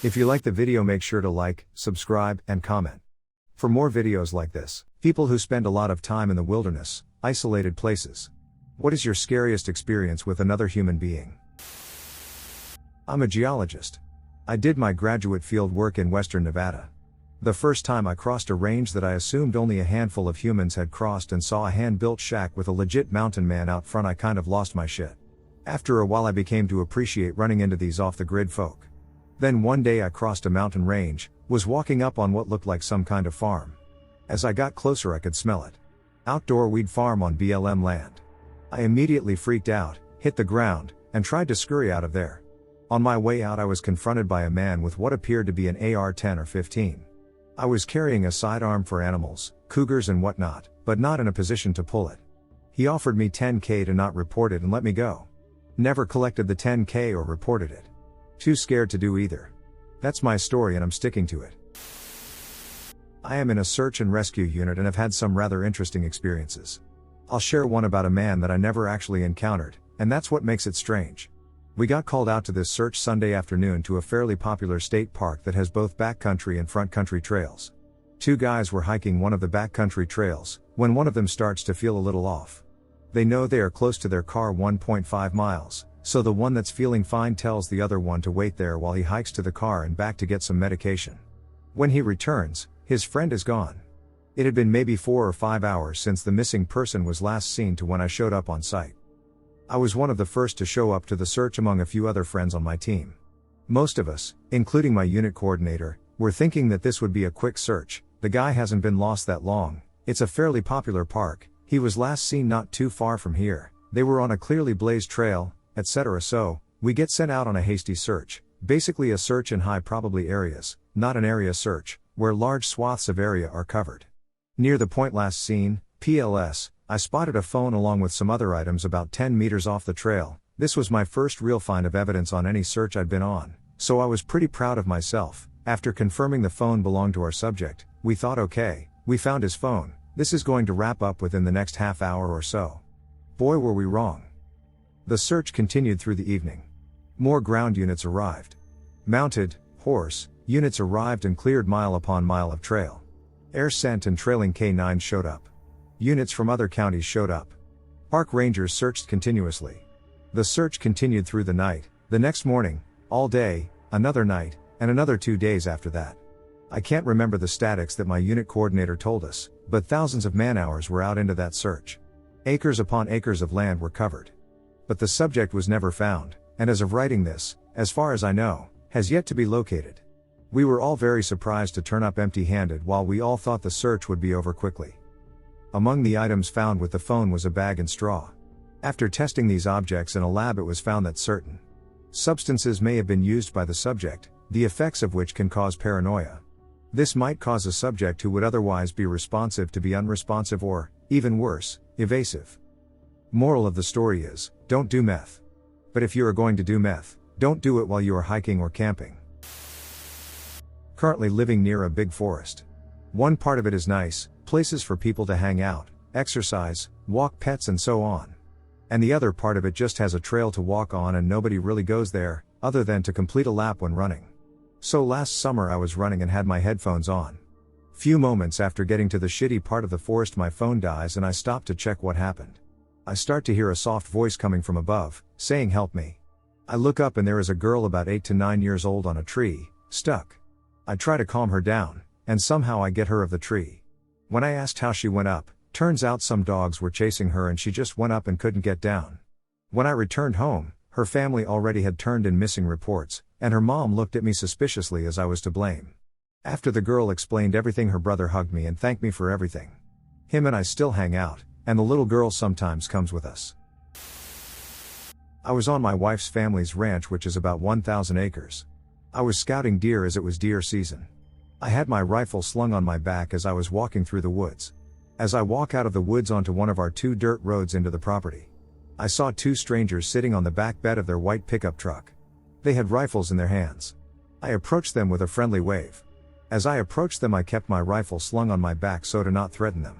If you like the video, make sure to like, subscribe, and comment. For more videos like this, people who spend a lot of time in the wilderness, isolated places. What is your scariest experience with another human being? I'm a geologist. I did my graduate field work in western Nevada. The first time I crossed a range that I assumed only a handful of humans had crossed and saw a hand-built shack with a legit mountain man out front, I kind of lost my shit. After a while I became to appreciate running into these off-the-grid folk. Then one day I crossed a mountain range, was walking up on what looked like some kind of farm. As I got closer I could smell it. Outdoor weed farm on BLM land. I immediately freaked out, hit the ground, and tried to scurry out of there. On my way out I was confronted by a man with what appeared to be an AR-10 or 15. I was carrying a sidearm for animals, cougars and whatnot, but not in a position to pull it. He offered me $10K to not report it and let me go. Never collected the $10K or reported it. Too scared to do either. That's my story and I'm sticking to it. I am in a search and rescue unit and have had some rather interesting experiences. I'll share one about a man that I never actually encountered, and that's what makes it strange. We got called out to this search Sunday afternoon to a fairly popular state park that has both backcountry and front country trails. Two guys were hiking one of the backcountry trails, when one of them starts to feel a little off. They know they are close to their car 1.5 miles, so the one that's feeling fine tells the other one to wait there while he hikes to the car and back to get some medication. When he returns, his friend is gone. It had been maybe 4 or 5 hours since the missing person was last seen to when I showed up on site. I was one of the first to show up to the search among a few other friends on my team. Most of us, including my unit coordinator, were thinking that this would be a quick search. The guy hasn't been lost that long, it's a fairly popular park, he was last seen not too far from here, they were on a clearly blazed trail, etc. So, we get sent out on a hasty search, basically a search in high probability areas, not an area search, where large swaths of area are covered. Near the point last seen, PLS, I spotted a phone along with some other items about 10 meters off the trail. This was my first real find of evidence on any search I'd been on, so I was pretty proud of myself. After confirming the phone belonged to our subject, we thought okay, we found his phone, this is going to wrap up within the next half hour or so. Boy were we wrong. The search continued through the evening. More ground units arrived. Mounted, horse, units arrived and cleared mile upon mile of trail. Air sent and trailing K9 showed up. Units from other counties showed up. Park rangers searched continuously. The search continued through the night, the next morning, all day, another night, and another 2 days after that. I can't remember the statics that my unit coordinator told us, but thousands of man-hours were out into that search. Acres upon acres of land were covered. But the subject was never found, and as of writing this, as far as I know, has yet to be located. We were all very surprised to turn up empty-handed while we all thought the search would be over quickly. Among the items found with the phone was a bag and straw. After testing these objects in a lab, it was found that certain substances may have been used by the subject, the effects of which can cause paranoia. This might cause a subject who would otherwise be responsive to be unresponsive or, even worse, evasive. Moral of the story is, don't do meth. But if you are going to do meth, don't do it while you are hiking or camping. Currently living near a big forest. One part of it is nice, places for people to hang out, exercise, walk pets and so on. And the other part of it just has a trail to walk on and nobody really goes there, other than to complete a lap when running. So last summer I was running and had my headphones on. Few moments after getting to the shitty part of the forest my phone dies and I stop to check what happened. I start to hear a soft voice coming from above, saying help me. I look up and there is a girl about 8 to 9 years old on a tree, stuck. I try to calm her down, and somehow I get her of the tree. When I asked how she went up, turns out some dogs were chasing her and she just went up and couldn't get down. When I returned home, her family already had turned in missing reports, and her mom looked at me suspiciously as I was to blame. After the girl explained everything, her brother hugged me and thanked me for everything. Him and I still hang out, and the little girl sometimes comes with us. I was on my wife's family's ranch, which is about 1,000 acres. I was scouting deer as it was deer season. I had my rifle slung on my back as I was walking through the woods. As I walk out of the woods onto one of our 2 dirt roads into the property, I saw 2 strangers sitting on the back bed of their white pickup truck. They had rifles in their hands. I approached them with a friendly wave. As I approached them, I kept my rifle slung on my back so to not threaten them.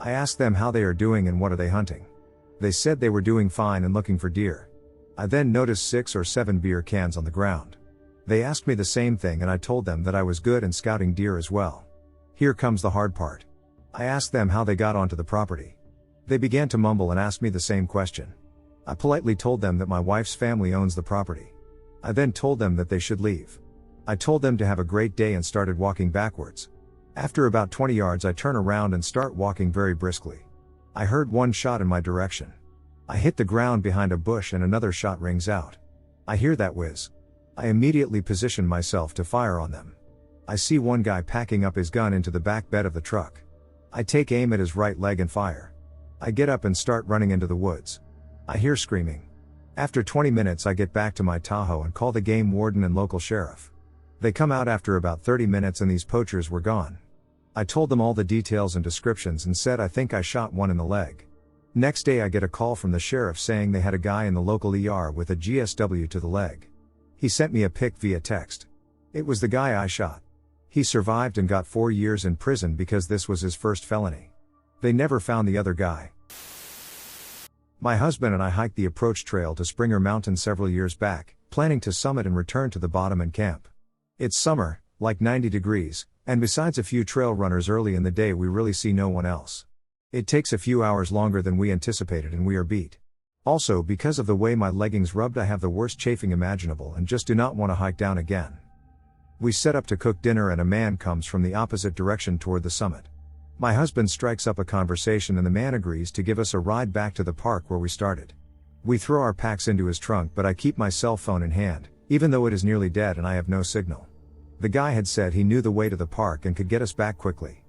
I asked them how they are doing and what are they hunting. They said they were doing fine and looking for deer. I then noticed 6 or 7 beer cans on the ground. They asked me the same thing and I told them that I was good in scouting deer as well. Here comes the hard part. I asked them how they got onto the property. They began to mumble and asked me the same question. I politely told them that my wife's family owns the property. I then told them that they should leave. I told them to have a great day and started walking backwards. After about 20 yards I turn around and start walking very briskly. I heard one shot in my direction. I hit the ground behind a bush and another shot rings out. I hear that whiz. I immediately position myself to fire on them. I see one guy packing up his gun into the back bed of the truck. I take aim at his right leg and fire. I get up and start running into the woods. I hear screaming. After 20 minutes I get back to my Tahoe and call the game warden and local sheriff. They come out after about 30 minutes and these poachers were gone. I told them all the details and descriptions and said I think I shot one in the leg. Next day I get a call from the sheriff saying they had a guy in the local ER with a GSW to the leg. He sent me a pic via text. It was the guy I shot. He survived and got 4 years in prison because this was his first felony. They never found the other guy. My husband and I hiked the approach trail to Springer Mountain several years back, planning to summit and return to the bottom and camp. It's summer, like 90 degrees, and besides a few trail runners early in the day we really see no one else. It takes a few hours longer than we anticipated and we are beat. Also, because of the way my leggings rubbed I have the worst chafing imaginable and just do not want to hike down again. We set up to cook dinner and a man comes from the opposite direction toward the summit. My husband strikes up a conversation and the man agrees to give us a ride back to the park where we started. We throw our packs into his trunk but I keep my cell phone in hand, even though it is nearly dead and I have no signal. The guy had said he knew the way to the park and could get us back quickly.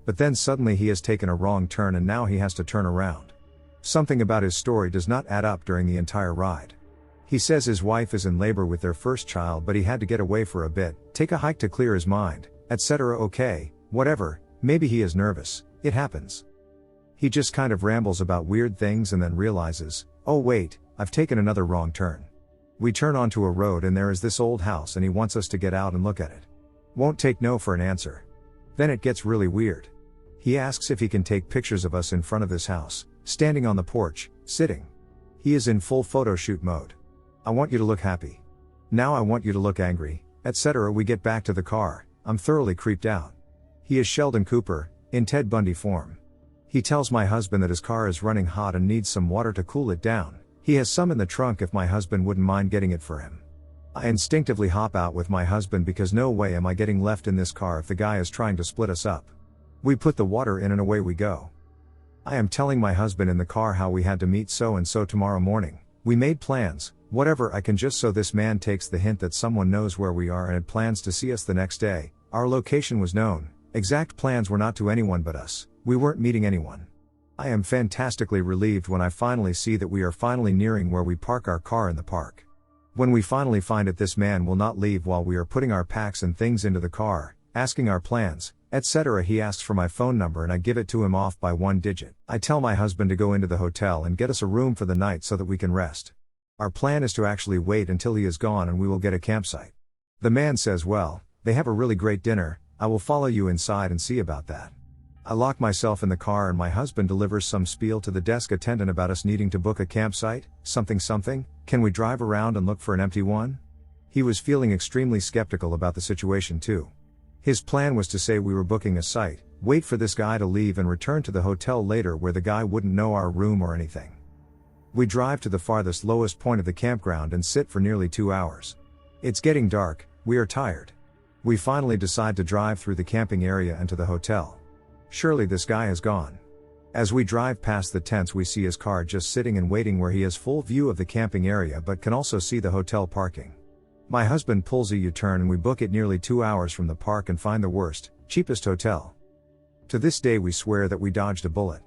But then suddenly he has taken a wrong turn and now he has to turn around. Something about his story does not add up during the entire ride. He says his wife is in labor with their first child but he had to get away for a bit, take a hike to clear his mind, etc. Okay, whatever, maybe he is nervous, it happens. He just kind of rambles about weird things and then realizes, oh wait, I've taken another wrong turn. We turn onto a road and there is this old house and he wants us to get out and look at it. Won't take no for an answer. Then it gets really weird. He asks if he can take pictures of us in front of this house, standing on the porch, sitting. He is in full photo shoot mode. I want you to look happy. Now I want you to look angry, etc. We get back to the car, I'm thoroughly creeped out. He is Sheldon Cooper, in Ted Bundy form. He tells my husband that his car is running hot and needs some water to cool it down. He has some in the trunk if my husband wouldn't mind getting it for him. I instinctively hop out with my husband because no way am I getting left in this car if the guy is trying to split us up. We put the water in and away we go. I am telling my husband in the car how we had to meet so and so tomorrow morning. We made plans, whatever I can just so this man takes the hint that someone knows where we are and had plans to see us the next day. Our location was known, exact plans were not to anyone but us, we weren't meeting anyone. I am fantastically relieved when I finally see that we are finally nearing where we park our car in the park. When we finally find it, this man will not leave while we are putting our packs and things into the car, asking our plans, etc. He asks for my phone number and I give it to him off by 1 digit. I tell my husband to go into the hotel and get us a room for the night so that we can rest. Our plan is to actually wait until he is gone and we will get a campsite. The man says, well, they have a really great dinner, I will follow you inside and see about that. I lock myself in the car and my husband delivers some spiel to the desk attendant about us needing to book a campsite, something, can we drive around and look for an empty one? He was feeling extremely skeptical about the situation too. His plan was to say we were booking a site, wait for this guy to leave and return to the hotel later where the guy wouldn't know our room or anything. We drive to the farthest lowest point of the campground and sit for nearly 2 hours. It's getting dark, we are tired. We finally decide to drive through the camping area and to the hotel. Surely this guy has gone. As we drive past the tents we see his car just sitting and waiting where he has full view of the camping area but can also see the hotel parking. My husband pulls a U-turn and we book it nearly 2 hours from the park and find the worst, cheapest hotel. To this day we swear that we dodged a bullet.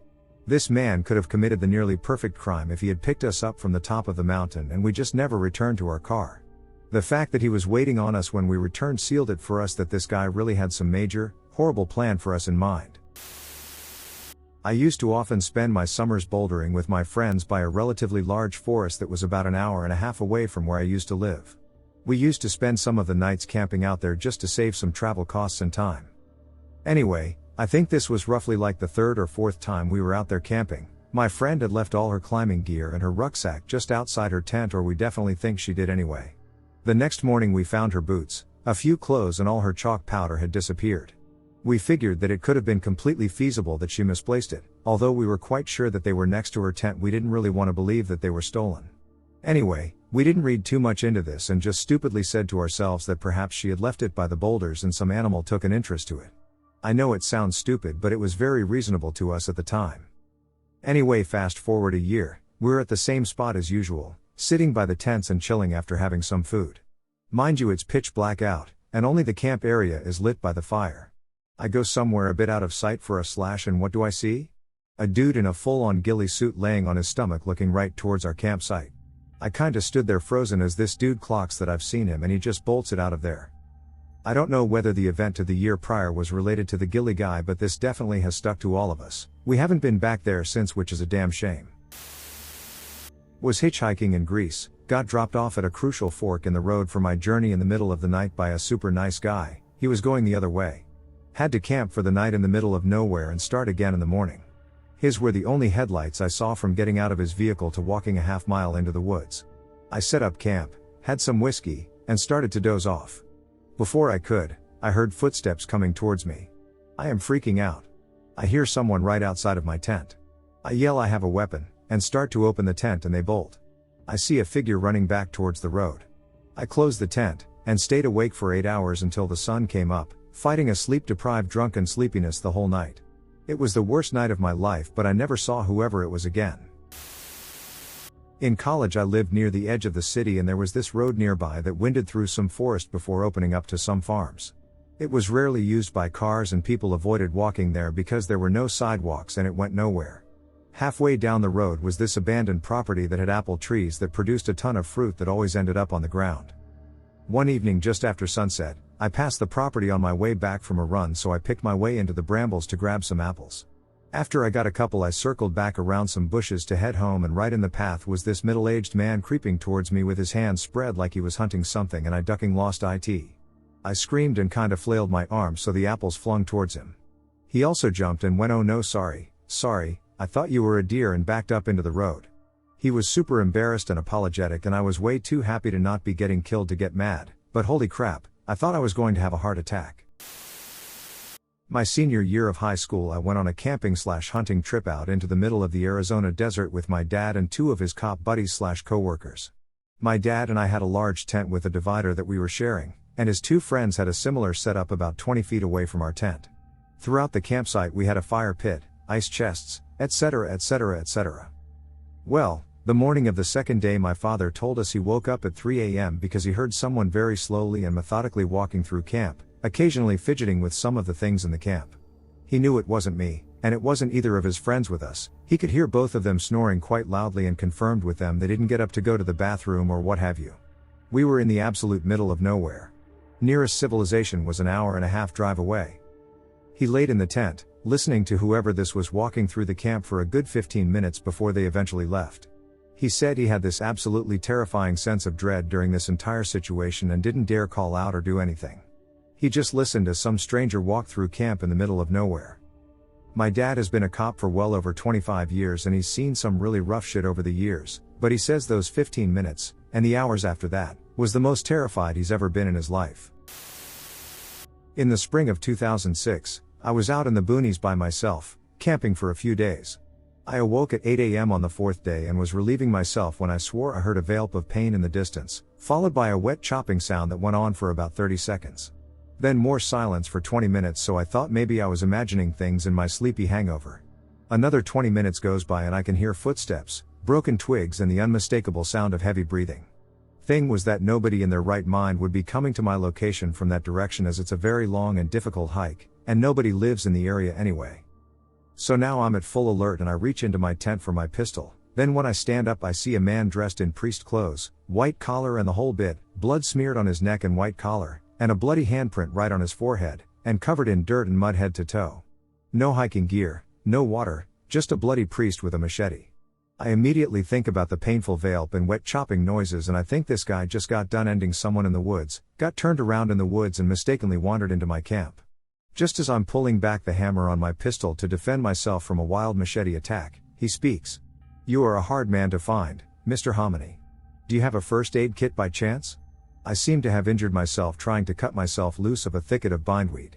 This man could have committed the nearly perfect crime if he had picked us up from the top of the mountain and we just never returned to our car. The fact that he was waiting on us when we returned sealed it for us that this guy really had some major, horrible plan for us in mind. I used to often spend my summers bouldering with my friends by a relatively large forest that was about an hour and a half away from where I used to live. We used to spend some of the nights camping out there just to save some travel costs and time. Anyway, I think this was roughly like the 3rd or 4th time we were out there camping. My friend had left all her climbing gear and her rucksack just outside her tent, or we definitely think she did anyway. The next morning we found her boots, a few clothes, and all her chalk powder had disappeared. We figured that it could have been completely feasible that she misplaced it, although we were quite sure that they were next to her tent. We didn't really want to believe that they were stolen. Anyway, we didn't read too much into this and just stupidly said to ourselves that perhaps she had left it by the boulders and some animal took an interest to it. I know it sounds stupid, but it was very reasonable to us at the time. Anyway, fast forward a year, we're at the same spot as usual, sitting by the tents and chilling after having some food. Mind you, it's pitch black out, and only the camp area is lit by the fire. I go somewhere a bit out of sight for a slash, and what do I see? A dude in a full-on ghillie suit laying on his stomach looking right towards our campsite. I kinda stood there frozen as this dude clocks that I've seen him, and he just bolts it out of there. I don't know whether the event to the year prior was related to the ghillie guy, but this definitely has stuck to all of us. We haven't been back there since, which is a damn shame. Was hitchhiking in Greece, got dropped off at a crucial fork in the road for my journey in the middle of the night by a super nice guy. He was going the other way. Had to camp for the night in the middle of nowhere and start again in the morning. His were the only headlights I saw from getting out of his vehicle to walking a half-mile into the woods. I set up camp, had some whiskey, and started to doze off. Before I could, I heard footsteps coming towards me. I am freaking out. I hear someone right outside of my tent. I yell I have a weapon, and start to open the tent, and they bolt. I see a figure running back towards the road. I closed the tent, and stayed awake for 8 hours until the sun came up, fighting a sleep-deprived drunken sleepiness the whole night. It was the worst night of my life, but I never saw whoever it was again. In college I lived near the edge of the city, and there was this road nearby that winded through some forest before opening up to some farms. It was rarely used by cars, and people avoided walking there because there were no sidewalks and it went nowhere. Halfway down the road was this abandoned property that had apple trees that produced a ton of fruit that always ended up on the ground. One evening just after sunset, I passed the property on my way back from a run, so I picked my way into the brambles to grab some apples. After I got a couple, I circled back around some bushes to head home, and right in the path was this middle-aged man creeping towards me with his hands spread like he was hunting something, and I ducking lost it. I screamed and kinda flailed my arms so the apples flung towards him. He also jumped and went, "Oh no, sorry, I thought you were a deer," and backed up into the road. He was super embarrassed and apologetic, and I was way too happy to not be getting killed to get mad, but holy crap, I thought I was going to have a heart attack. My senior year of high school, I went on a camping/hunting trip out into the middle of the Arizona desert with my dad and 2 of his cop buddies/co-workers. My dad and I had a large tent with a divider that we were sharing, and his 2 friends had a similar setup about 20 feet away from our tent. Throughout the campsite we had a fire pit, ice chests, etc., etc., etc. Well, the morning of the second day, my father told us he woke up at 3 a.m. because he heard someone very slowly and methodically walking through camp, occasionally fidgeting with some of the things in the camp. He knew it wasn't me, and it wasn't either of his friends with us. He could hear both of them snoring quite loudly and confirmed with them they didn't get up to go to the bathroom or what have you. We were in the absolute middle of nowhere. Nearest civilization was an hour-and-a-half drive away. He laid in the tent, listening to whoever this was walking through the camp for a good 15 minutes before they eventually left. He said he had this absolutely terrifying sense of dread during this entire situation and didn't dare call out or do anything. He just listened as some stranger walked through camp in the middle of nowhere. My dad has been a cop for well over 25 years, and he's seen some really rough shit over the years, but he says those 15 minutes, and the hours after that, was the most terrified he's ever been in his life. In the spring of 2006, I was out in the boonies by myself, camping for a few days. I awoke at 8 a.m. on the 4th day and was relieving myself when I swore I heard a yelp of pain in the distance, followed by a wet chopping sound that went on for about 30 seconds. Then more silence for 20 minutes, so I thought maybe I was imagining things in my sleepy hangover. Another 20 minutes goes by and I can hear footsteps, broken twigs, and the unmistakable sound of heavy breathing. Thing was that nobody in their right mind would be coming to my location from that direction, as it's a very long and difficult hike, and nobody lives in the area anyway. So now I'm at full alert and I reach into my tent for my pistol. Then when I stand up, I see a man dressed in priest clothes, white collar and the whole bit, blood smeared on his neck and white collar, and a bloody handprint right on his forehead, and covered in dirt and mud head to toe. No hiking gear, no water, just a bloody priest with a machete. I immediately think about the painful yelp and wet chopping noises, and I think this guy just got done ending someone in the woods, got turned around in the woods and mistakenly wandered into my camp. Just as I'm pulling back the hammer on my pistol to defend myself from a wild machete attack, he speaks. You are a hard man to find, Mr. Hominy. Do you have a first aid kit by chance? I seem to have injured myself trying to cut myself loose of a thicket of bindweed.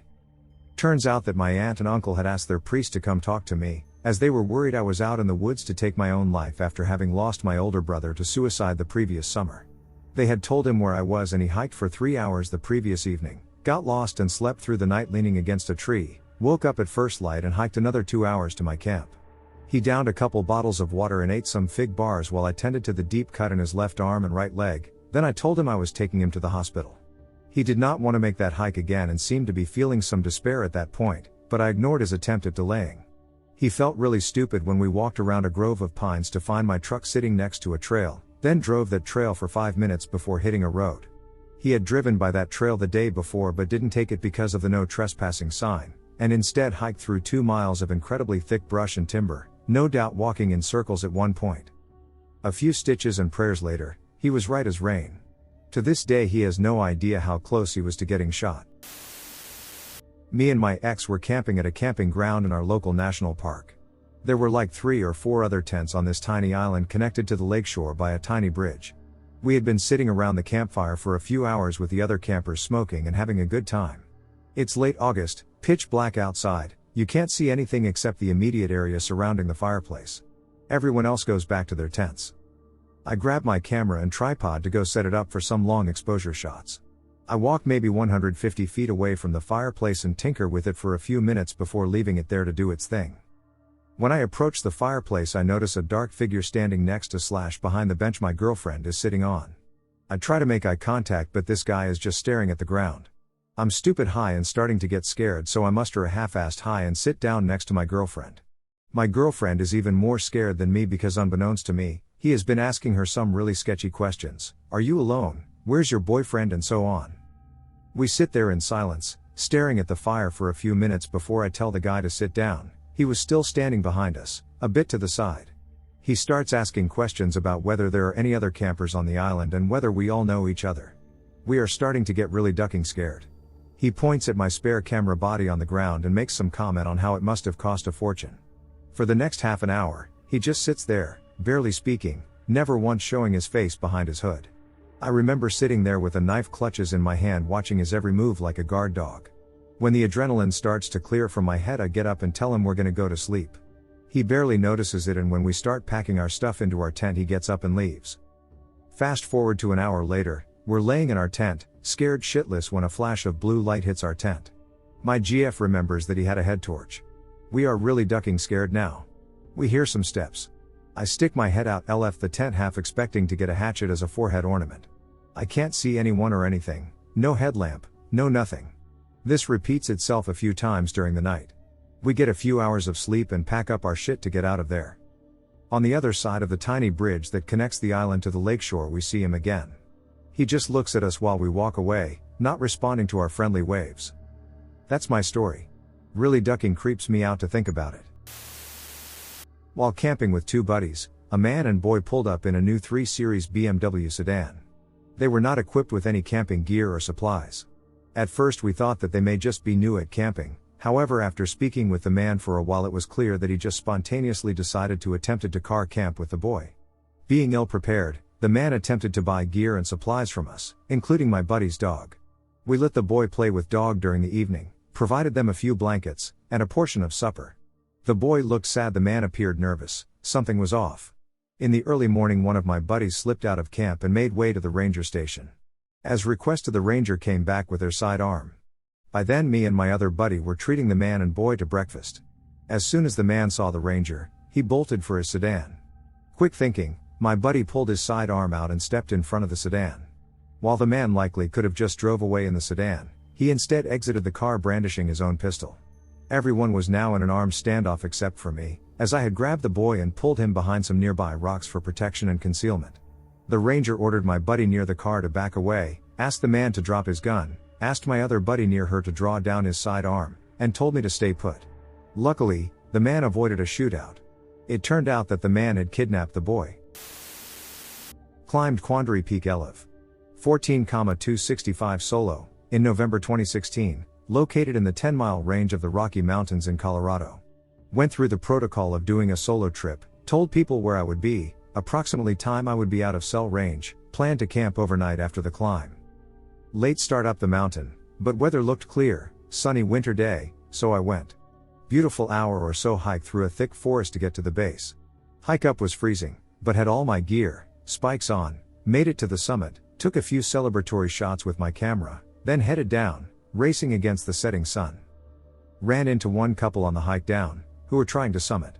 Turns out that my aunt and uncle had asked their priest to come talk to me, as they were worried I was out in the woods to take my own life after having lost my older brother to suicide the previous summer. They had told him where I was and he hiked for 3 hours the previous evening, got lost and slept through the night leaning against a tree, woke up at first light and hiked another 2 hours to my camp. He downed a couple bottles of water and ate some fig bars while I tended to the deep cut in his left arm and right leg, then I told him I was taking him to the hospital. He did not want to make that hike again and seemed to be feeling some despair at that point, but I ignored his attempt at delaying. He felt really stupid when we walked around a grove of pines to find my truck sitting next to a trail, then drove that trail for 5 minutes before hitting a road. He had driven by that trail the day before but didn't take it because of the no trespassing sign, and instead hiked through 2 miles of incredibly thick brush and timber, no doubt walking in circles at one point. A few stitches and prayers later, he was right as rain. To this day he has no idea how close he was to getting shot. Me and my ex were camping at a camping ground in our local national park. There were like 3 or 4 other tents on this tiny island connected to the lakeshore by a tiny bridge. We had been sitting around the campfire for a few hours with the other campers smoking and having a good time. It's late August, pitch black outside, you can't see anything except the immediate area surrounding the fireplace. Everyone else goes back to their tents. I grab my camera and tripod to go set it up for some long exposure shots. I walk maybe 150 feet away from the fireplace and tinker with it for a few minutes before leaving it there to do its thing. When I approach the fireplace I notice a dark figure standing next to / behind the bench my girlfriend is sitting on. I try to make eye contact but this guy is just staring at the ground. I'm stupid high and starting to get scared so I muster a half-assed hi and sit down next to my girlfriend. My girlfriend is even more scared than me because unbeknownst to me, he has been asking her some really sketchy questions. Are you alone? Where's your boyfriend? And so on. We sit there in silence, staring at the fire for a few minutes before I tell the guy to sit down. He was still standing behind us, a bit to the side. He starts asking questions about whether there are any other campers on the island and whether we all know each other. We are starting to get really ducking scared. He points at my spare camera body on the ground and makes some comment on how it must have cost a fortune. For the next half an hour, he just sits there, barely speaking, never once showing his face behind his hood. I remember sitting there with a knife clutches in my hand watching his every move like a guard dog. When the adrenaline starts to clear from my head I get up and tell him we're gonna go to sleep. He barely notices it and when we start packing our stuff into our tent he gets up and leaves. Fast forward to an hour later, we're laying in our tent, scared shitless when a flash of blue light hits our tent. My GF remembers that he had a head torch. We are really ducking scared now. We hear some steps. I stick my head out, left the tent half expecting to get a hatchet as a forehead ornament. I can't see anyone or anything, no headlamp, no nothing. This repeats itself a few times during the night. We get a few hours of sleep and pack up our shit to get out of there. On the other side of the tiny bridge that connects the island to the lakeshore we see him again. He just looks at us while we walk away, not responding to our friendly waves. That's my story. Really ducking creeps me out to think about it. While camping with 2 buddies, a man and boy pulled up in a new 3 Series BMW sedan. They were not equipped with any camping gear or supplies. At first we thought that they may just be new at camping, however after speaking with the man for a while it was clear that he just spontaneously decided to attempt to car camp with the boy. Being ill-prepared, the man attempted to buy gear and supplies from us, including my buddy's dog. We let the boy play with dog during the evening, provided them a few blankets, and a portion of supper. The boy looked sad, the man appeared nervous, something was off. In the early morning one of my buddies slipped out of camp and made way to the ranger station. As requested the ranger came back with their sidearm. By then me and my other buddy were treating the man and boy to breakfast. As soon as the man saw the ranger, he bolted for his sedan. Quick thinking, my buddy pulled his sidearm out and stepped in front of the sedan. While the man likely could have just drove away in the sedan, he instead exited the car brandishing his own pistol. Everyone was now in an armed standoff except for me, as I had grabbed the boy and pulled him behind some nearby rocks for protection and concealment. The ranger ordered my buddy near the car to back away, asked the man to drop his gun, asked my other buddy near her to draw down his sidearm, and told me to stay put. Luckily, the man avoided a shootout. It turned out that the man had kidnapped the boy. Climbed Quandary Peak Elev. 14,265 solo, in November 2016, located in the 10-mile range of the Rocky Mountains in Colorado. Went through the protocol of doing a solo trip, Told people where I would be, approximately time I would be out of cell range, planned to camp overnight after the climb. Late start up the mountain, but weather looked clear, sunny winter day, so I went. Beautiful hour or so hike through a thick forest to get to the base. Hike up was freezing, but had all my gear, spikes on, made it to the summit, took a few celebratory shots with my camera, then headed down, racing against the setting sun. Ran into one couple on the hike down, who were trying to summit.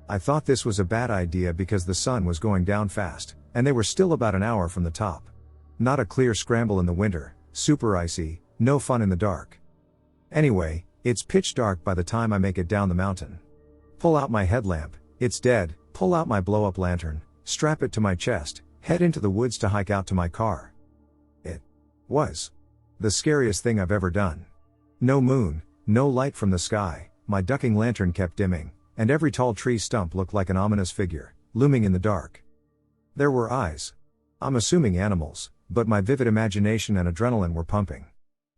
I thought this was a bad idea because the sun was going down fast, and they were still about an hour from the top. Not a clear scramble in the winter, super icy, no fun in the dark. Anyway, it's pitch dark by the time I make it down the mountain. Pull out my headlamp, it's dead, pull out my blow-up lantern, strap it to my chest, head into the woods to hike out to my car. It was the scariest thing I've ever done. No moon, no light from the sky, my ducking lantern kept dimming, and every tall tree stump looked like an ominous figure, looming in the dark. There were eyes. I'm assuming animals, but my vivid imagination and adrenaline were pumping.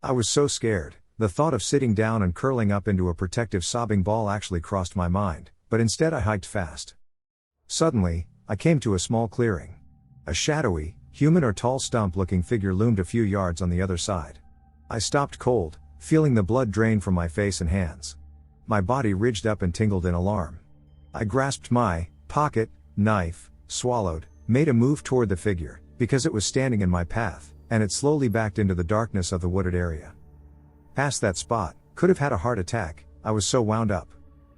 I was so scared, the thought of sitting down and curling up into a protective sobbing ball actually crossed my mind, but instead I hiked fast. Suddenly, I came to a small clearing. A shadowy, human or tall stump-looking figure loomed a few yards on the other side. I stopped cold, feeling the blood drain from my face and hands. My body ridged up and tingled in alarm. I grasped my pocket knife, swallowed, made a move toward the figure, because it was standing in my path, and it slowly backed into the darkness of the wooded area. Past that spot, could have had a heart attack, I was so wound up.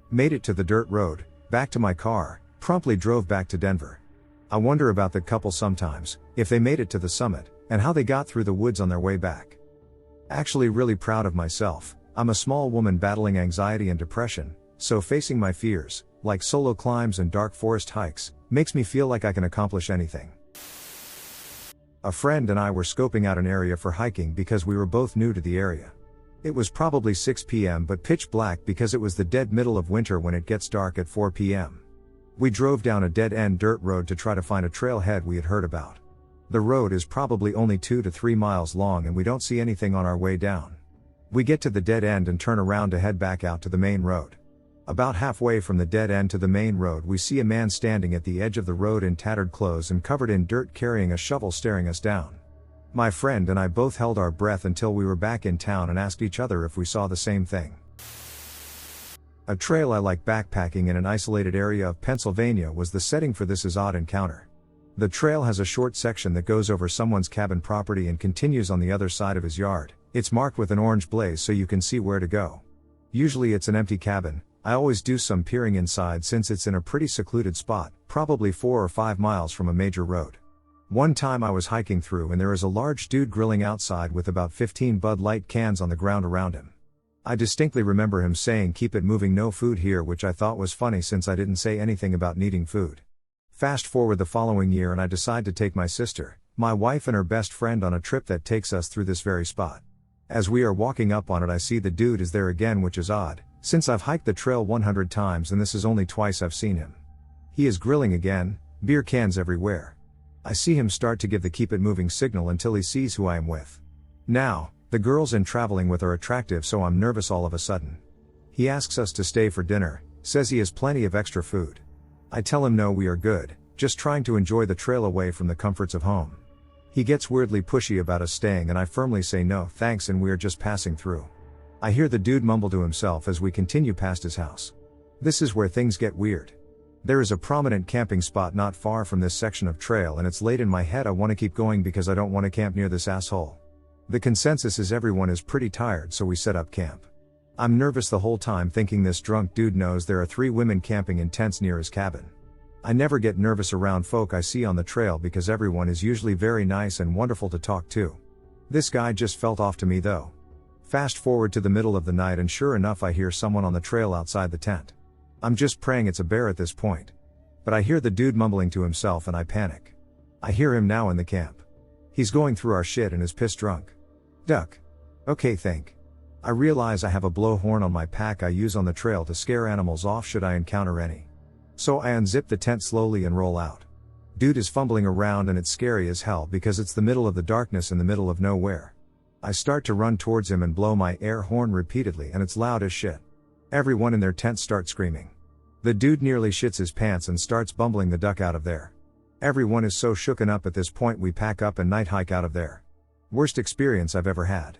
Made it to the dirt road, back to my car, promptly drove back to Denver. I wonder about that couple sometimes, if they made it to the summit, and how they got through the woods on their way back. Actually really proud of myself. I'm a small woman battling anxiety and depression, so facing my fears, like solo climbs and dark forest hikes, makes me feel like I can accomplish anything. A friend and I were scoping out an area for hiking because we were both new to the area. It was probably 6 p.m. but pitch black because it was the dead middle of winter when it gets dark at 4 p.m. We drove down a dead-end dirt road to try to find a trailhead we had heard about. The road is probably only 2 to 3 miles long and we don't see anything on our way down. We get to the dead end and turn around to head back out to the main road. About halfway from the dead end to the main road we see a man standing at the edge of the road in tattered clothes and covered in dirt carrying a shovel staring us down. My friend and I both held our breath until we were back in town and asked each other if we saw the same thing. A trail I like backpacking in an isolated area of Pennsylvania was the setting for this odd encounter. The trail has a short section that goes over someone's cabin property and continues on the other side of his yard. It's marked with an orange blaze so you can see where to go. Usually it's an empty cabin. I always do some peering inside since it's in a pretty secluded spot, probably 4 or 5 miles from a major road. One time I was hiking through and there is a large dude grilling outside with about 15 Bud Light cans on the ground around him. I distinctly remember him saying keep it moving, no food here, which I thought was funny since I didn't say anything about needing food. Fast forward the following year and I decide to take my sister, my wife and her best friend on a trip that takes us through this very spot. As we are walking up on it I see the dude is there again, which is odd, since I've hiked the trail 100 times and this is only twice I've seen him. He is grilling again, beer cans everywhere. I see him start to give the keep it moving signal until he sees who I am with. Now, the girls in traveling with are attractive so I'm nervous all of a sudden. He asks us to stay for dinner, says he has plenty of extra food. I tell him no, we are good, just trying to enjoy the trail away from the comforts of home. He gets weirdly pushy about us staying and I firmly say no thanks and we are just passing through. I hear the dude mumble to himself as we continue past his house. This is where things get weird. There is a prominent camping spot not far from this section of trail and it's late in my head. I want to keep going because I don't want to camp near this asshole. The consensus is everyone is pretty tired so we set up camp. I'm nervous the whole time thinking this drunk dude knows there are 3 women camping in tents near his cabin. I never get nervous around folk I see on the trail because everyone is usually very nice and wonderful to talk to. This guy just felt off to me though. Fast forward to the middle of the night and sure enough I hear someone on the trail outside the tent. I'm just praying it's a bear at this point. But I hear the dude mumbling to himself and I panic. I hear him now in the camp. He's going through our shit and is pissed drunk. Duck. Okay, think. I realize I have a blowhorn on my pack I use on the trail to scare animals off should I encounter any. So I unzip the tent slowly and roll out. Dude is fumbling around and it's scary as hell because it's the middle of the darkness in the middle of nowhere. I start to run towards him and blow my air horn repeatedly and it's loud as shit. Everyone in their tent starts screaming. The dude nearly shits his pants and starts bumbling the duck out of there. Everyone is so shooken up at this point we pack up and night hike out of there. Worst experience I've ever had.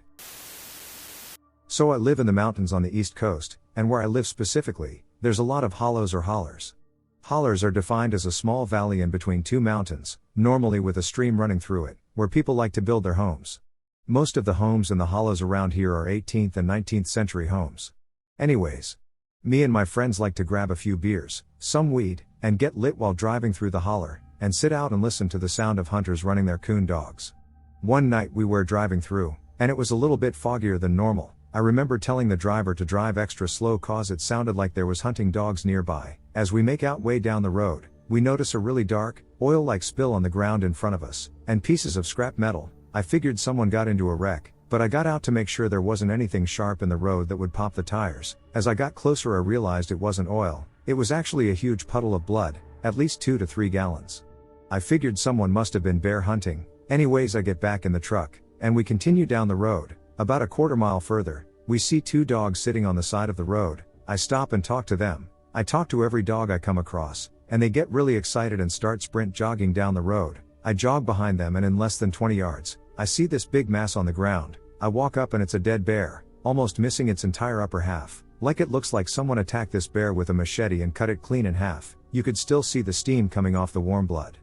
So I live in the mountains on the East Coast, and where I live specifically, there's a lot of hollows or hollers. Hollers are defined as a small valley in between two mountains, normally with a stream running through it, where people like to build their homes. Most of the homes in the hollows around here are 18th and 19th century homes. Anyways, me and my friends like to grab a few beers, some weed, and get lit while driving through the holler, and sit out and listen to the sound of hunters running their coon dogs. One night we were driving through, and it was a little bit foggier than normal. I remember telling the driver to drive extra slow cause it sounded like there was hunting dogs nearby. As we make out way down the road, we notice a really dark, oil-like spill on the ground in front of us, and pieces of scrap metal. I figured someone got into a wreck, but I got out to make sure there wasn't anything sharp in the road that would pop the tires. As I got closer I realized it wasn't oil, it was actually a huge puddle of blood, at least 2 to 3 gallons. I figured someone must have been bear hunting. Anyways, I get back in the truck, and we continue down the road. About a quarter mile further, we see 2 dogs sitting on the side of the road. I stop and talk to them. I talk to every dog I come across, and they get really excited and start sprint jogging down the road. I jog behind them and in less than 20 yards, I see this big mass on the ground. I walk up and it's a dead bear, almost missing its entire upper half. Like it looks like someone attacked this bear with a machete and cut it clean in half. You could still see the steam coming off the warm blood.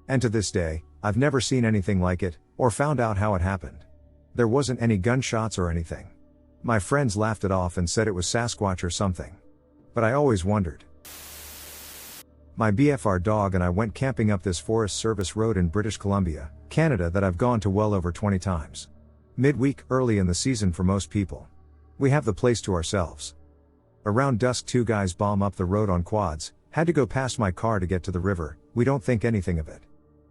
And to this day, I've never seen anything like it, or found out how it happened. There wasn't any gunshots or anything. My friends laughed it off and said it was Sasquatch or something. But I always wondered. My BFR dog and I went camping up this Forest Service road in British Columbia, Canada that I've gone to well over 20 times. Midweek, early in the season for most people. We have the place to ourselves. Around dusk 2 guys bomb up the road on quads, had to go past my car to get to the river. We don't think anything of it.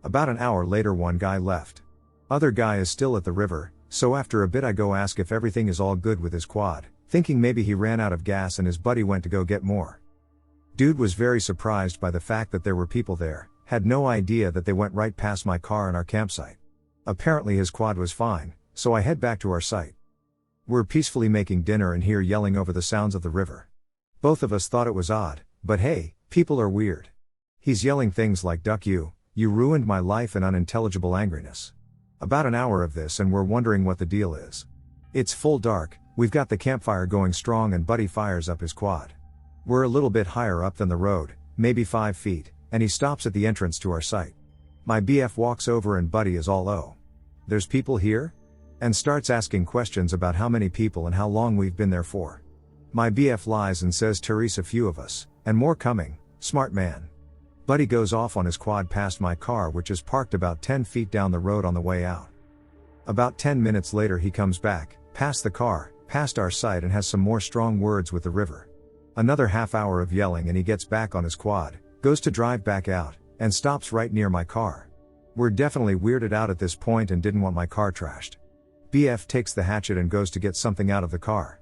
About an hour later 1 guy left. Other guy is still at the river, so after a bit I go ask if everything is all good with his quad, thinking maybe he ran out of gas and his buddy went to go get more. Dude was very surprised by the fact that there were people there, had no idea that they went right past my car and our campsite. Apparently his quad was fine, so I head back to our site. We're peacefully making dinner and hear yelling over the sounds of the river. Both of us thought it was odd, but hey, people are weird. He's yelling things like "Duck you ruined my life" and unintelligible angriness. About an hour of this and we're wondering what the deal is. It's full dark, we've got the campfire going strong and Buddy fires up his quad. We're a little bit higher up than the road, maybe 5 feet, and he stops at the entrance to our site. My BF walks over and Buddy is all "Oh, there's people here?" and starts asking questions about how many people and how long we've been there for. My BF lies and says "Therese, a few of us, and more coming, smart man." Buddy goes off on his quad past my car which is parked about 10 feet down the road on the way out. About 10 minutes later he comes back, past the car, past our site and has some more strong words with the river. Another half hour of yelling and he gets back on his quad, goes to drive back out, and stops right near my car. We're definitely weirded out at this point and didn't want my car trashed. BF takes the hatchet and goes to get something out of the car.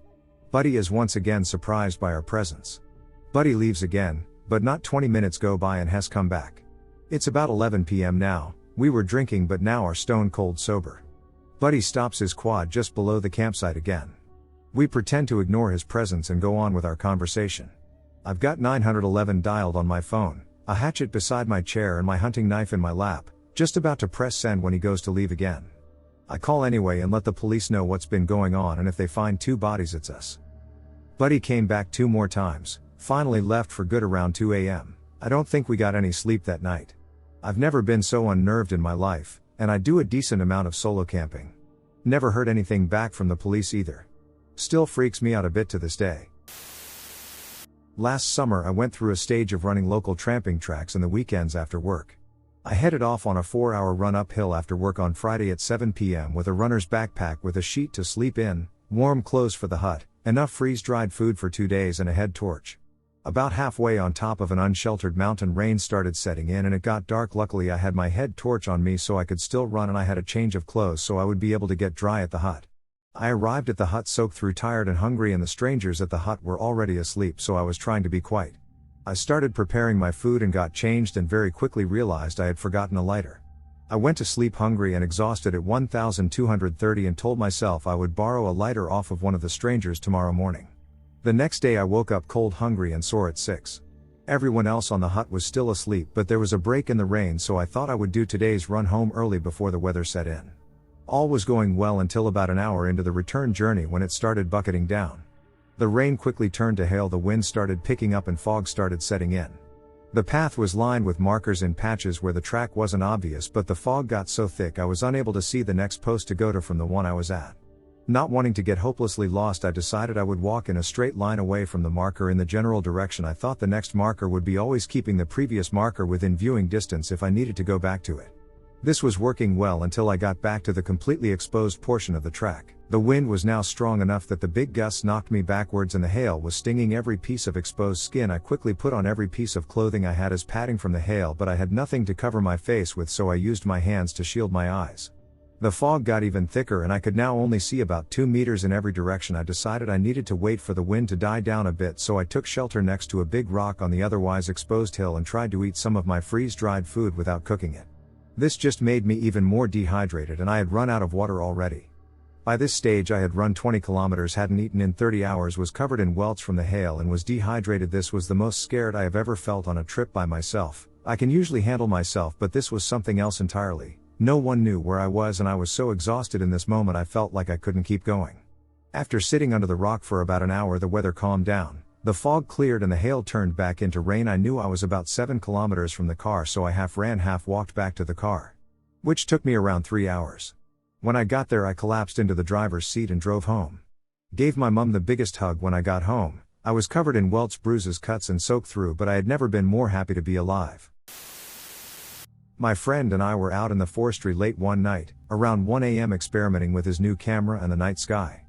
Buddy is once again surprised by our presence. Buddy leaves again, but not 20 minutes go by and has come back. It's about 11 p.m. now, we were drinking but now are stone cold sober. Buddy stops his quad just below the campsite again. We pretend to ignore his presence and go on with our conversation. I've got 911 dialed on my phone, a hatchet beside my chair and my hunting knife in my lap, just about to press send when he goes to leave again. I call anyway and let the police know what's been going on and if they find 2 bodies it's us. Buddy came back 2 more times, finally left for good around 2 a.m. I don't think we got any sleep that night. I've never been so unnerved in my life, and I do a decent amount of solo camping. Never heard anything back from the police either. Still freaks me out a bit to this day. Last summer I went through a stage of running local tramping tracks in the weekends after work. I headed off on a 4-hour run uphill after work on Friday at 7 p.m. with a runner's backpack with a sheet to sleep in, warm clothes for the hut, enough freeze-dried food for 2 days and a head torch. About halfway on top of an unsheltered mountain rain started setting in and it got dark. Luckily I had my head torch on me so I could still run and I had a change of clothes so I would be able to get dry at the hut. I arrived at the hut soaked through, tired and hungry, and the strangers at the hut were already asleep so I was trying to be quiet. I started preparing my food and got changed and very quickly realized I had forgotten a lighter. I went to sleep hungry and exhausted at 1230 and told myself I would borrow a lighter off of one of the strangers tomorrow morning. The next day I woke up cold, hungry and sore at 6. Everyone else on the hut was still asleep, but there was a break in the rain, so I thought I would do today's run home early before the weather set in. All was going well until about an hour into the return journey when it started bucketing down. The rain quickly turned to hail, the wind started picking up and fog started setting in. The path was lined with markers in patches where the track wasn't obvious, but the fog got so thick I was unable to see the next post to go to from the one I was at. Not wanting to get hopelessly lost, I decided I would walk in a straight line away from the marker in the general direction I thought the next marker would be, always keeping the previous marker within viewing distance if I needed to go back to it. This was working well until I got back to the completely exposed portion of the track. The wind was now strong enough that the big gusts knocked me backwards and the hail was stinging every piece of exposed skin. I quickly put on every piece of clothing I had as padding from the hail, but I had nothing to cover my face with, so I used my hands to shield my eyes. The fog got even thicker and I could now only see about 2 meters in every direction. I decided I needed to wait for the wind to die down a bit, so I took shelter next to a big rock on the otherwise exposed hill and tried to eat some of my freeze-dried food without cooking it. This just made me even more dehydrated and I had run out of water already. By this stage I had run 20 kilometers, hadn't eaten in 30 hours, was covered in welts from the hail and was dehydrated. This was the most scared I have ever felt on a trip by myself. I can usually handle myself, but this was something else entirely. No one knew where I was and I was so exhausted in this moment I felt like I couldn't keep going. After sitting under the rock for about an hour, the weather calmed down. The fog cleared and the hail turned back into rain. I knew I was about 7 kilometers from the car, so I half ran, half walked back to the car, which took me around 3 hours. When I got there I collapsed into the driver's seat and drove home. Gave my mum the biggest hug when I got home. I was covered in welts, bruises, cuts and soaked through, but I had never been more happy to be alive. My friend and I were out in the forestry late one night, around 1 a.m. experimenting with his new camera and the night sky.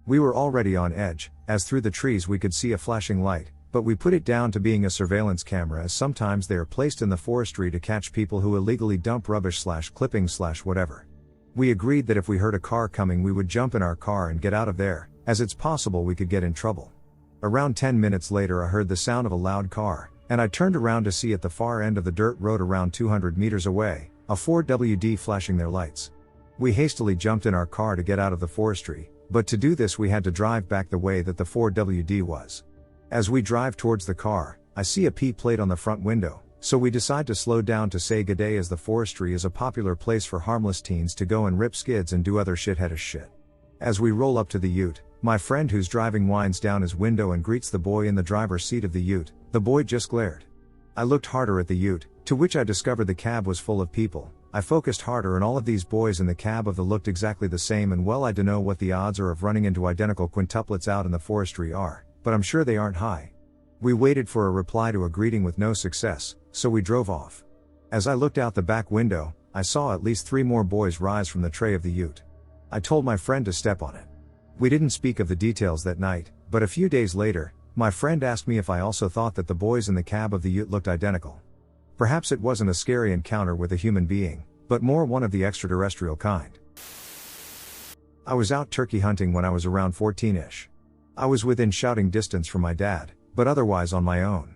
We were already on edge, as through the trees we could see a flashing light, but we put it down to being a surveillance camera, as sometimes they are placed in the forestry to catch people who illegally dump rubbish / clippings / whatever. We agreed that if we heard a car coming we would jump in our car and get out of there, as it's possible we could get in trouble. Around 10 minutes later I heard the sound of a loud car, and I turned around to see at the far end of the dirt road around 200 meters away, a 4WD flashing their lights. We hastily jumped in our car to get out of the forestry, but to do this we had to drive back the way that the 4WD was. As we drive towards the car, I see a P plate on the front window, so we decide to slow down to say good day, as the forestry is a popular place for harmless teens to go and rip skids and do other shitheadish shit. As we roll up to the ute, my friend who's driving winds down his window and greets the boy in the driver's seat of the ute. The boy just glared. I looked harder at the ute, to which I discovered the cab was full of people. I focused harder and all of these boys in the cab of the looked exactly the same, and well, I dunno what the odds are of running into identical quintuplets out in the forestry are, but I'm sure they aren't high. We waited for a reply to a greeting with no success, so we drove off. As I looked out the back window, I saw at least 3 more boys rise from the tray of the ute. I told my friend to step on it. We didn't speak of the details that night, but a few days later, my friend asked me if I also thought that the boys in the cab of the ute looked identical. Perhaps it wasn't a scary encounter with a human being, but more one of the extraterrestrial kind. I was out turkey hunting when I was around 14-ish. I was within shouting distance from my dad, but otherwise on my own.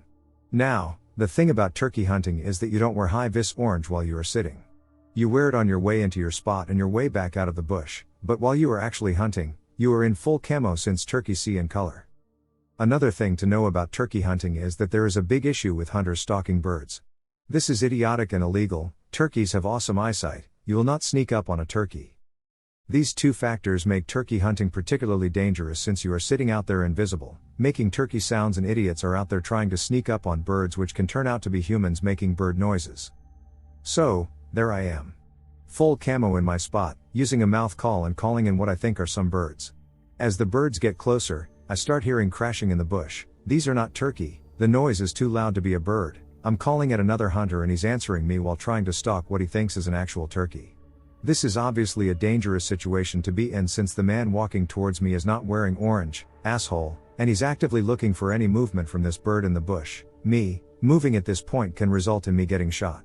Now, the thing about turkey hunting is that you don't wear high-vis orange while you are sitting. You wear it on your way into your spot and your way back out of the bush, but while you are actually hunting, you are in full camo, since turkeys see in color. Another thing to know about turkey hunting is that there is a big issue with hunters stalking birds. This is idiotic and illegal. Turkeys have awesome eyesight, you will not sneak up on a turkey. These two factors make turkey hunting particularly dangerous, since you are sitting out there invisible, making turkey sounds, and idiots are out there trying to sneak up on birds, which can turn out to be humans making bird noises. So, there I am. Full camo in my spot, using a mouth call and calling in what I think are some birds. As the birds get closer, I start hearing crashing in the bush. These are not turkey, the noise is too loud to be a bird. I'm calling at another hunter and he's answering me while trying to stalk what he thinks is an actual turkey. This is obviously a dangerous situation to be in, since the man walking towards me is not wearing orange, asshole, and he's actively looking for any movement from this bird in the bush. Me moving at this point can result in me getting shot.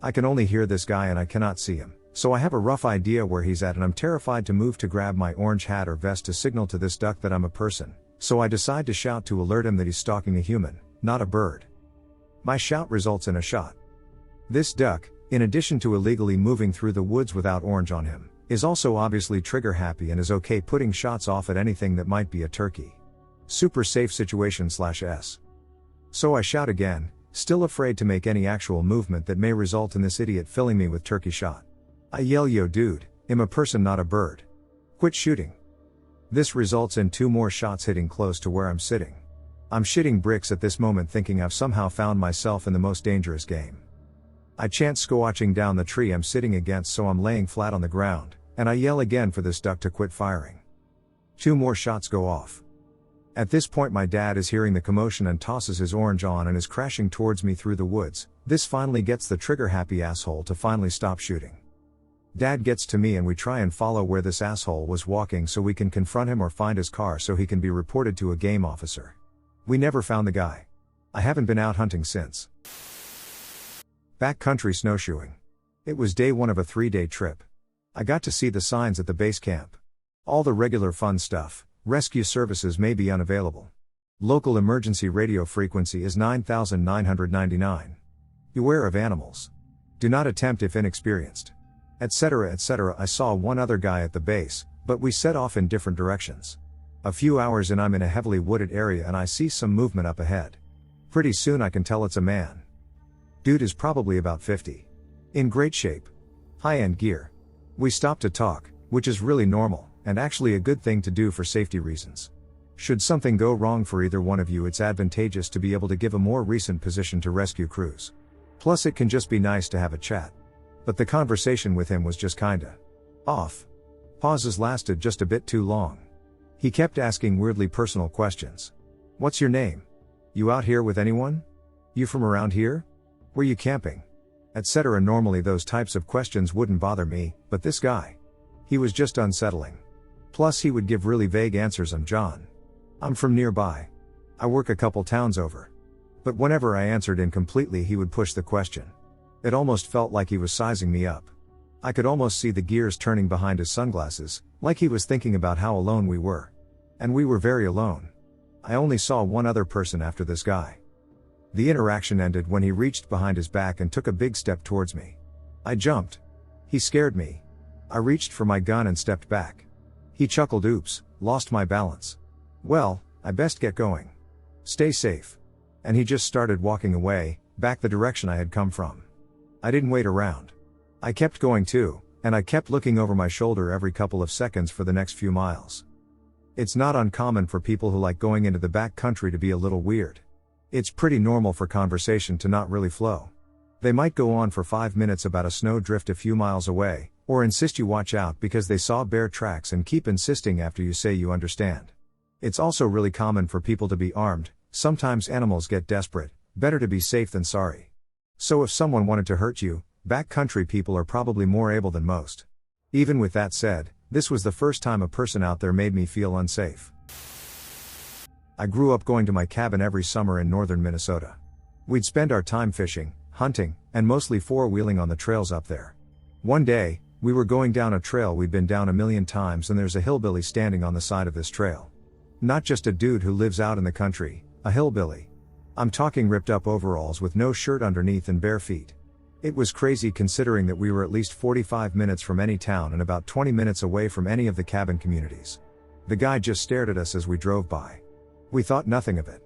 I can only hear this guy and I cannot see him, so I have a rough idea where he's at, and I'm terrified to move to grab my orange hat or vest to signal to this duck that I'm a person. So I decide to shout to alert him that he's stalking a human, not a bird. My shout results in a shot. This duck, in addition to illegally moving through the woods without orange on him, is also obviously trigger happy and is okay putting shots off at anything that might be a turkey. Super safe situation /s. So I shout again, still afraid to make any actual movement that may result in this idiot filling me with turkey shot. I yell, "Yo dude, I'm a person not a bird. Quit shooting." This results in 2 more shots hitting close to where I'm sitting. I'm shitting bricks at this moment, thinking I've somehow found myself in the most dangerous game. I chant squatching down the tree I'm sitting against, so I'm laying flat on the ground, and I yell again for this duck to quit firing. 2 more shots go off. At this point my dad is hearing the commotion and tosses his orange on and is crashing towards me through the woods. This finally gets the trigger happy asshole to finally stop shooting. Dad gets to me and we try and follow where this asshole was walking so we can confront him or find his car so he can be reported to a game officer. We never found the guy. I haven't been out hunting since. Backcountry snowshoeing. It was day 1 of a 3-day trip. I got to see the signs at the base camp. All the regular fun stuff. Rescue services may be unavailable. Local emergency radio frequency is 9999. Beware of animals. Do not attempt if inexperienced. Etc. etc. I saw one other guy at the base, but we set off in different directions. A few hours in I'm in a heavily wooded area and I see some movement up ahead. Pretty soon I can tell it's a man. Dude is probably about 50. In great shape. High-end gear. We stopped to talk, which is really normal, and actually a good thing to do for safety reasons. Should something go wrong for either one of you, it's advantageous to be able to give a more recent position to rescue crews. Plus it can just be nice to have a chat. But the conversation with him was just kinda off. Pauses lasted just a bit too long. He kept asking weirdly personal questions. What's your name? You out here with anyone? You from around here? Were you camping? Etc. Normally those types of questions wouldn't bother me, but this guy. He was just unsettling. Plus he would give really vague answers. I'm John. I'm from nearby. I work a couple towns over. But whenever I answered incompletely he would push the question. It almost felt like he was sizing me up. I could almost see the gears turning behind his sunglasses, like he was thinking about how alone we were. And we were very alone. I only saw one other person after this guy. The interaction ended when he reached behind his back and took a big step towards me. I jumped. He scared me. I reached for my gun and stepped back. He chuckled, "Oops, lost my balance. Well, I best get going. Stay safe." And he just started walking away, back the direction I had come from. I didn't wait around. I kept going too, and I kept looking over my shoulder every couple of seconds for the next few miles. It's not uncommon for people who like going into the back country to be a little weird. It's pretty normal for conversation to not really flow. They might go on for 5 minutes about a snowdrift a few miles away, or insist you watch out because they saw bear tracks and keep insisting after you say you understand. It's also really common for people to be armed. Sometimes animals get desperate, better to be safe than sorry. So if someone wanted to hurt you, backcountry people are probably more able than most. Even with that said, this was the first time a person out there made me feel unsafe. I grew up going to my cabin every summer in northern Minnesota. We'd spend our time fishing, hunting, and mostly four-wheeling on the trails up there. One day, we were going down a trail we'd been down a million times and there's a hillbilly standing on the side of this trail. Not just a dude who lives out in the country, a hillbilly. I'm talking ripped up overalls with no shirt underneath and bare feet. It was crazy considering that we were at least 45 minutes from any town and about 20 minutes away from any of the cabin communities. The guy just stared at us as we drove by. We thought nothing of it.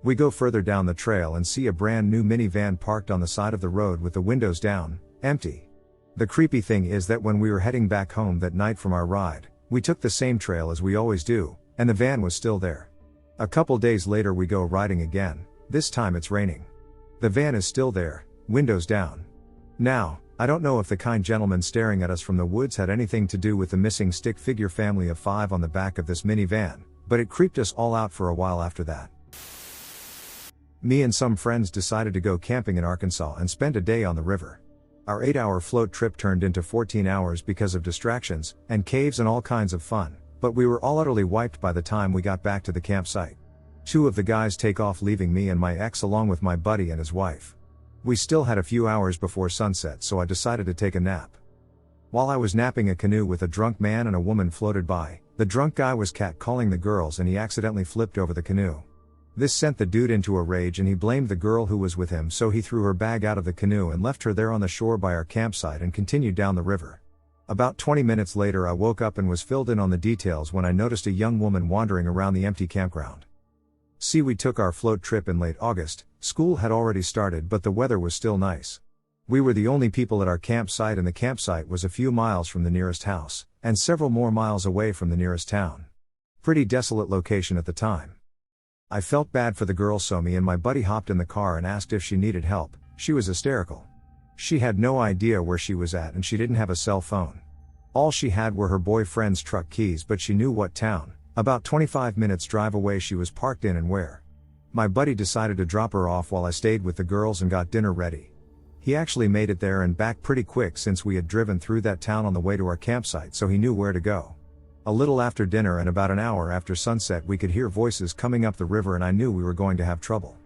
We go further down the trail and see a brand new minivan parked on the side of the road with the windows down, empty. The creepy thing is that when we were heading back home that night from our ride, we took the same trail as we always do, and the van was still there. A couple days later we go riding again, this time it's raining. The van is still there, windows down. Now, I don't know if the kind gentleman staring at us from the woods had anything to do with the missing stick figure family of 5 on the back of this minivan, but it creeped us all out for a while after that. Me and some friends decided to go camping in Arkansas and spend a day on the river. Our 8-hour float trip turned into 14 hours because of distractions, and caves and all kinds of fun, but we were all utterly wiped by the time we got back to the campsite. 2 of the guys take off leaving me and my ex along with my buddy and his wife. We still had a few hours before sunset so I decided to take a nap. While I was napping, a canoe with a drunk man and a woman floated by. The drunk guy was catcalling the girls and he accidentally flipped over the canoe. This sent the dude into a rage and he blamed the girl who was with him, so he threw her bag out of the canoe and left her there on the shore by our campsite and continued down the river. About 20 minutes later I woke up and was filled in on the details when I noticed a young woman wandering around the empty campground. See, we took our float trip in late August, school had already started but the weather was still nice. We were the only people at our campsite and the campsite was a few miles from the nearest house, and several more miles away from the nearest town. Pretty desolate location at the time. I felt bad for the girl, so me and my buddy hopped in the car and asked if she needed help. She was hysterical. She had no idea where she was at and she didn't have a cell phone. All she had were her boyfriend's truck keys, but she knew what town, about 25 minutes drive away, she was parked in and where. My buddy decided to drop her off while I stayed with the girls and got dinner ready. He actually made it there and back pretty quick since we had driven through that town on the way to our campsite, so he knew where to go. A little after dinner and about an hour after sunset, we could hear voices coming up the river and I knew we were going to have trouble.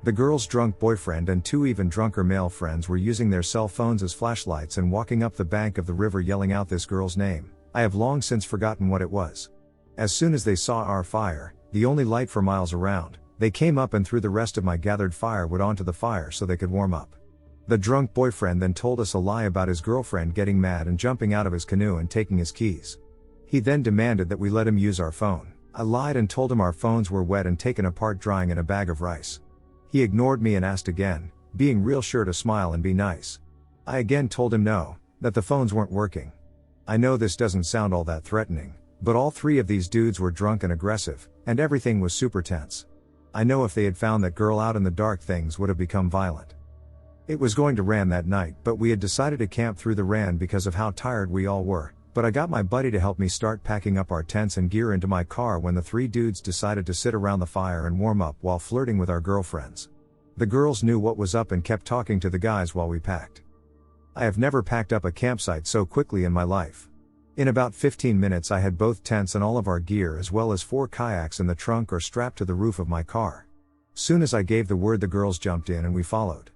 The girl's drunk boyfriend and two even drunker male friends were using their cell phones as flashlights and walking up the bank of the river yelling out this girl's name. I have long since forgotten what it was. As soon as they saw our fire, the only light for miles around, they came up and threw the rest of my gathered firewood onto the fire so they could warm up. The drunk boyfriend then told us a lie about his girlfriend getting mad and jumping out of his canoe and taking his keys. He then demanded that we let him use our phone. I lied and told him our phones were wet and taken apart drying in a bag of rice. He ignored me and asked again, being real sure to smile and be nice. I again told him no, that the phones weren't working. I know this doesn't sound all that threatening, but all three of these dudes were drunk and aggressive, and everything was super tense. I know if they had found that girl out in the dark, things would have become violent. It was going to rain that night, but we had decided to camp through the rain because of how tired we all were. But I got my buddy to help me start packing up our tents and gear into my car when the three dudes decided to sit around the fire and warm up while flirting with our girlfriends. The girls knew what was up and kept talking to the guys while we packed. I have never packed up a campsite so quickly in my life. In about 15 minutes I had both tents and all of our gear as well as 4 kayaks in the trunk or strapped to the roof of my car. Soon as I gave the word, the girls jumped in and we followed.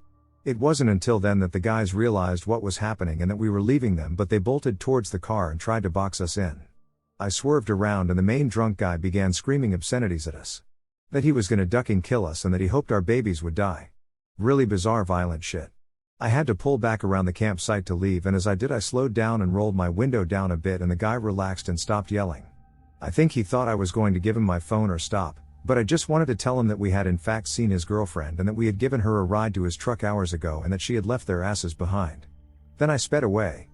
It wasn't until then that the guys realized what was happening and that we were leaving them, but they bolted towards the car and tried to box us in. I swerved around and the main drunk guy began screaming obscenities at us. That he was gonna duck and kill us and that he hoped our babies would die. Really bizarre, violent shit. I had to pull back around the campsite to leave, and as I did I slowed down and rolled my window down a bit and the guy relaxed and stopped yelling. I think he thought I was going to give him my phone or stop, but I just wanted to tell him that we had in fact seen his girlfriend and that we had given her a ride to his truck hours ago and that she had left their asses behind. Then I sped away.